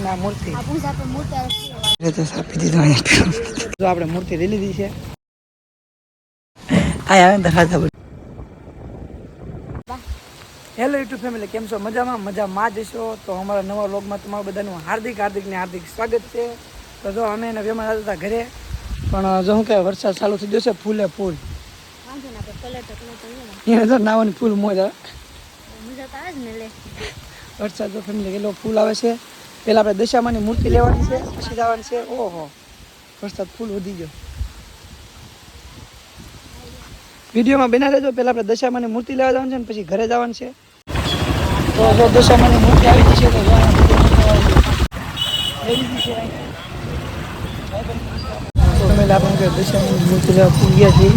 ના મૂર્તિ આપી જો આપણે મૂર્તિ લઈ લીધી છે. આ હેલો યુટ્યુબ ફેમિલી, કેમ છો? મજામાં જશો તો અમારા નવા વ્લોગમાં તમારું બધાનું હાર્દિક સ્વાગત છે. તો જો અમે એને વેમાં આવતા હતા ઘરે, પણ જો હું કે વરસાદ ચાલુ થઈ ગયો છે ફૂલે ફૂલ. નાવાની ફૂલ મોજા વરસાદ જો ફેમિલી કેટલો ફૂલ આવે છે. પહેલાં આપણે દશામાની મૂર્તિ લેવાની છે, પછી જવાની છે. ઓહો, વરસાદ ફૂલ વધી ગયો. વિડીયોમાં બના રહેજો. પહેલાં આપણે દશામાની મૂર્તિ લેવા જવાનું છે ને પછી ઘરે જવાનું છે. તો જો દશામાની મૂર્તિ આવી ગઈ છે તો આપણે દશામાની મૂર્તિ લેવા પૂગ્યા છીએ.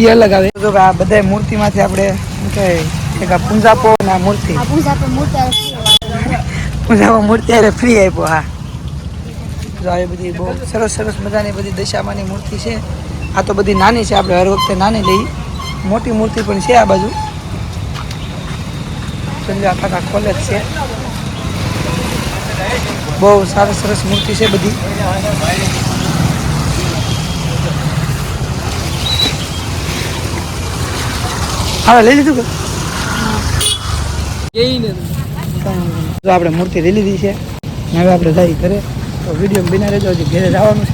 એ અલગ આવે. જો આ બધા મૂર્તિમાંથી આપણે શું કહેવાય, એક આ પૂંજાપો અને આ મૂર્તિ મૂર્તિ અરે ફ્રી આપ્યો. હા, જો આવી બધી બહુ સરસ મજાની બધી દશામાની મૂર્તિ છે. આ તો બધી નાની છે, આપણે હર વખતે નાની લઈ. મોટી મૂર્તિ પણ છે આ બાજુ. કાકા ખોલે જ છે. બહુ સરસ મૂર્તિ છે બધી. હા, લઈ લીધું કે જો આપણે મૂર્તિ લઈ લીધી છે. હવે આપણે જઈ ઘરે. તો વિડીયો બિના રહેજો, હજી ઘરે જવાનું છે.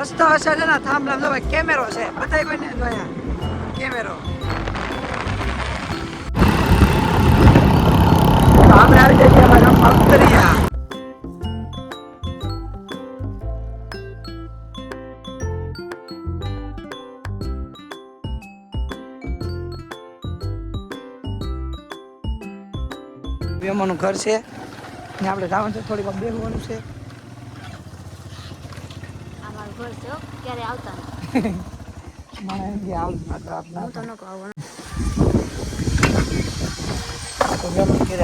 રસ્તો હશે ને થાંભલા જો ભાઈ કેમેરો છે, બતાવી કોઈને જોયા કેમેરો. આપણે આવી જઈએ અમારા માવતરિયા. વેમાનું ઘર છે ને આપણે જવાનું છે, થોડીક વાર બેસવાનું છે. ક્યારે આવતા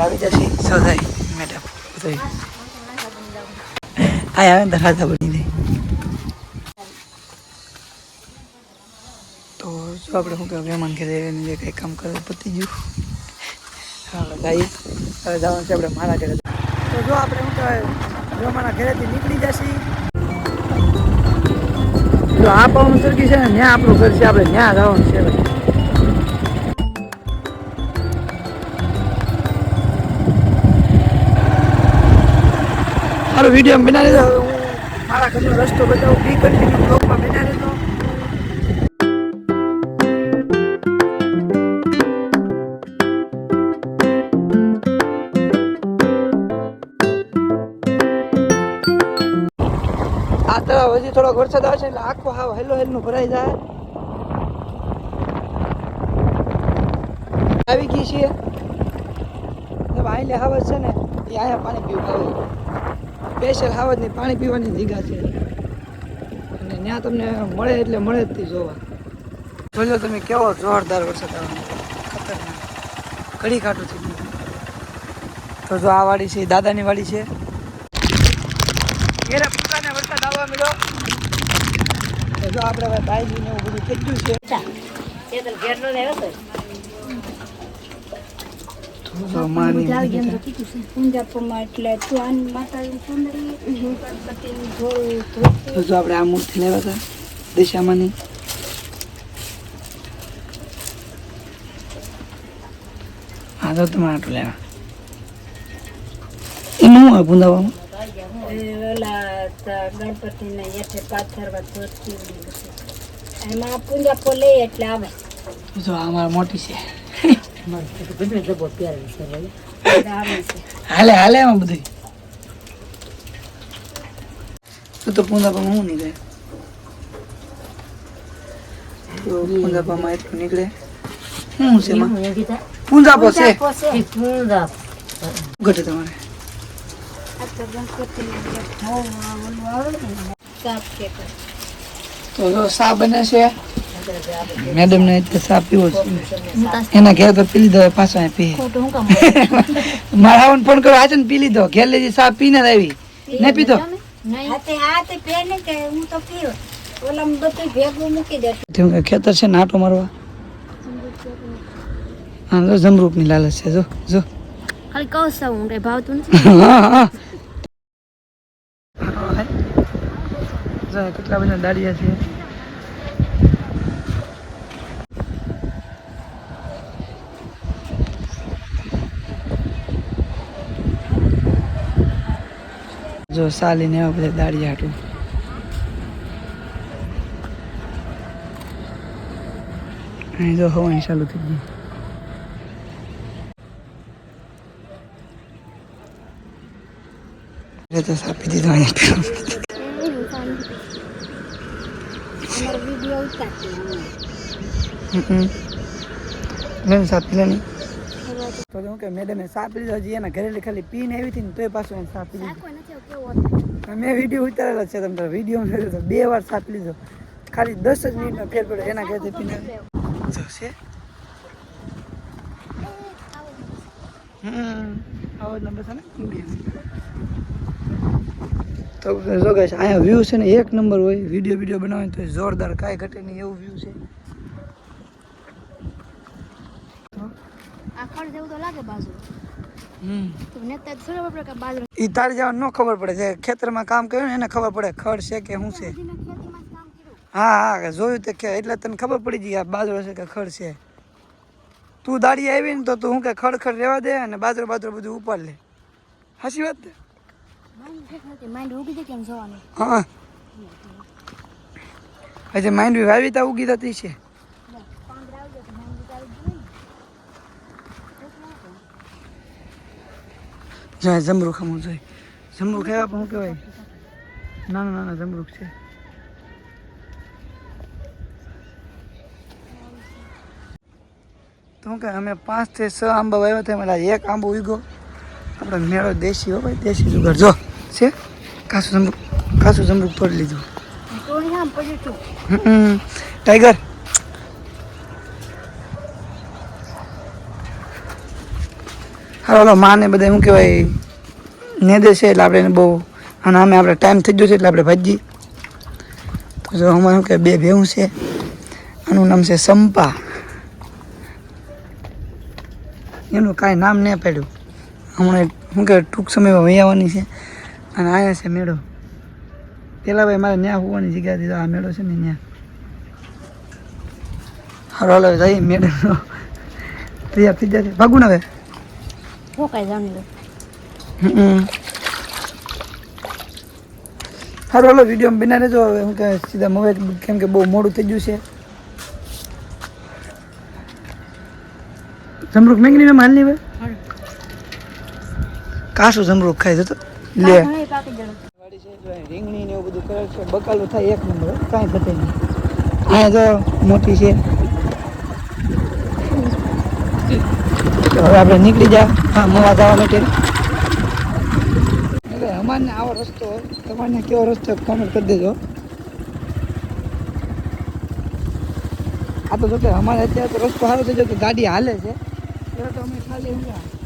આવી જશે સદાય મેડમ. રાજા બની દે. તો જો આપણે શું કહેવાય, મહેમાન ઘરે જે કંઈ કામ કરે પતી ગયું. આપણે જઈએ. હવે જવાનું છે આપણે મારા ઘરે. તો જો આપણે શું કહેવાય, મહેમાના ઘરેથી નીકળી જશે. જો આ પવન સરકી છે ને, ત્યાં આપણું ઘર છે, આપણે ત્યાં જવાનું છે. મારો વિડીયો બના લેજો. હું મારા ઘરનો રસ્તો બતાવું. બી કન્ટિન્યુ બ્લોગમાં બના લેજો. આ તળાવ હજી થોડોક વરસાદ આવશે એટલે આખો હાવ હેલનું ભરાઈ જાય. આવી ગઈ છીએ. આઈલે હાવજ છે ને, એ અહીંયા પાણી પીવું આવે. સ્પેશિયલ હાવજની પાણી પીવાની જગ્યા છે. અને ત્યાં તમને મળે એટલે મળે જ જોવા. જોજો તમે કેવો જોરદાર વરસાદ આવે, ખતરનાક ઘડી કાઢું થઈ ગયું. તો જો આ વાડી છે, દાદાની વાડી છે. ઘેરે પૂકાને વરસાદ આવવા મળ્યો. તો જો આપણે હવે બાઈજી ને એવું બધું થઈ ગયું છે. તો આપણે આ મૂર્તિ લેવા હતા દશામાની. હા તો તમારે આટલું લેવા. એમાં હું પૂંજાવામાં ગણપતિને હેઠે પાથરવા એમાં પૂંજા લે એટલે આવે. જો આ અમારા મોટી છે. હાલે હાલે એમાં બધું તો પૂંજાપામાં હું નીકળે તો પૂંજાપામાં એટલું નીકળે શું છે એમાં પૂંજાપો છે ઘટે તમારે તો જો સા બને છે મેડમ ને સા પીવો છે એના ઘેર તો પી લીધો પાછો પી મારા આવન ફોન કરો આજે પી લીધો ઘેર લેજી સા પીને આવી નહીં પીધો ખેતર છે નાટો મારવા હા જો જમરૂક ની લાલચ છે જો જો ખાલી કહું છું હું કઈ ભાવતું નથી હા હા જો કેટલા બધા દાડિયા છે જો સાલીને એવા બધા દાડિયા હાટું અહીં જો હવાની ચાલુ થઈ ગઈ તો સાપી દીધો અહીંયા સાપી લે નહીં તો હું કે મેડમે સાપી લીધો હજી એના ઘરે ખાલી પીને આવી હતી ને તોય પાછું એને સાપી લીધો મેં વિડીયો ઉતારેલો છે તમે વિડીયો તો 2 વાર સાપી લીધો ખાલી 10 જ મિનિટનો ફેર પડ્યો એના ઘરેથી પીને જોશે આવો નંબર છે ને તો જો ગાઈસ અહીંયા વ્યૂ છે ને 1 નંબર હોય વિડીયો બનાવે તો જોરદાર કાંઈ ઘટે નહીં એવું વ્યૂ છે ઈ તારી જવા ન ખબર પડે છે ખેતરમાં કામ કર્યું ને એને ખબર પડે ખડ છે કે શું છે હા હા જોયું તે એટલે તને ખબર પડી ગઈ આ બાજરો છે કે ખડ છે તું દાડી આવી ને તો તું હું કે ખડ રહેવા દે અને બાજરો બધું ઉપાડ લે હાચી વાત ને હા હજી માઇન્ડ બી વાવી ઉગી થતી છે જાય જમરૂખ હું જોઈ જમરૂખ એવા પણ શું કહેવાય નાના જમરૂખ છે તો કે અમે 5 થી 6 આંબા વાવ્યા હતા એમાં એક આંબો ઉગ્યો આપણે મેળો દેશી હો ભાઈ દેશી જુગાર જો છે કાસું જમરૂખ તોડી લીધું ટાઈગર હાલો માને બધા શું કહેવાય નેદે છે એટલે આપણે એને બહુ અને આમે આપણે ટાઈમ થઈ ગયો છે એટલે આપણે ભાજી તો જો અમારે શું કહેવાય 2 ભેવું છે આનું નામ છે સંપા એનું કાંઈ નામ નહીં પાડ્યું હમણાં શું કહેવાય ટૂંક સમયમાં વહી આવવાની છે અને અહીંયા છે મેળો પેલા ભાઈ મારે ત્યાં હોવાની જગ્યા હતી આ મેળો છે ને ત્યાં હાલો હાલો જઈએ મેળો તૈયાર થઈ જાય ભાગું ને હવે સારું હાલો વિડીયો બના રહેજો હવે હું કે સીધા મોબાઈલ કેમ કે બહુ મોડું થઈ ગયું છે જમરૂખ મેંગની માલ નહીં ભાઈ કાશું જમરૂખ ખાઈ જતો લે રીંગણી ને એવું બધું કરે છે બકાલું થાય 1 નંબર કાંઈ ઘટે નહીં અહીંયા તો મોટી છે હવે આપણે નીકળી જા હા મવા જવા માટે એટલે અમારને આવો રસ્તો હોય તમારને કેવો રસ્તો કોમેન્ટ કરી દેજો આ તો જોકે અમારે અત્યારે તો રસ્તો સારો થઈ ગયો કે ગાડી હાલે છે ત્યારે તો અમે ખાલી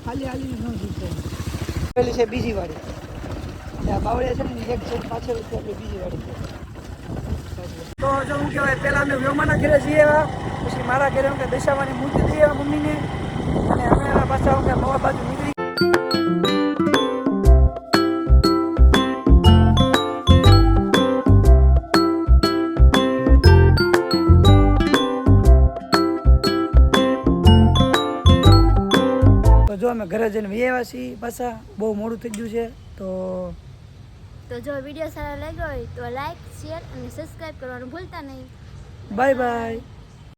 હાલીને ન જીતતો પેલી છે બીજી વાડી આ બાવળિયા છે ને એક સાઈડ પાછળ છે એટલે બીજી વાડી છે તો જો હું કહેવાય પહેલાં અમે વ્યોમાના ઘરે જઈએ પછી મારા ઘરે હું કે દશામાની મૂર્તિ દઈએ મમ્મીને અને અમે એના પાછા હું કે મવા બાજુ નીકળી જો અમે ઘરે જઈને આવ્યા છીએ પાછા બહુ મોડું થઈ ગયું છે તો જો વિડીયો સારો લાગ્યો હોય તો લાઈક શેર અને સબસ્ક્રાઇબ કરવાનું ભૂલતા નહીં બાય બાય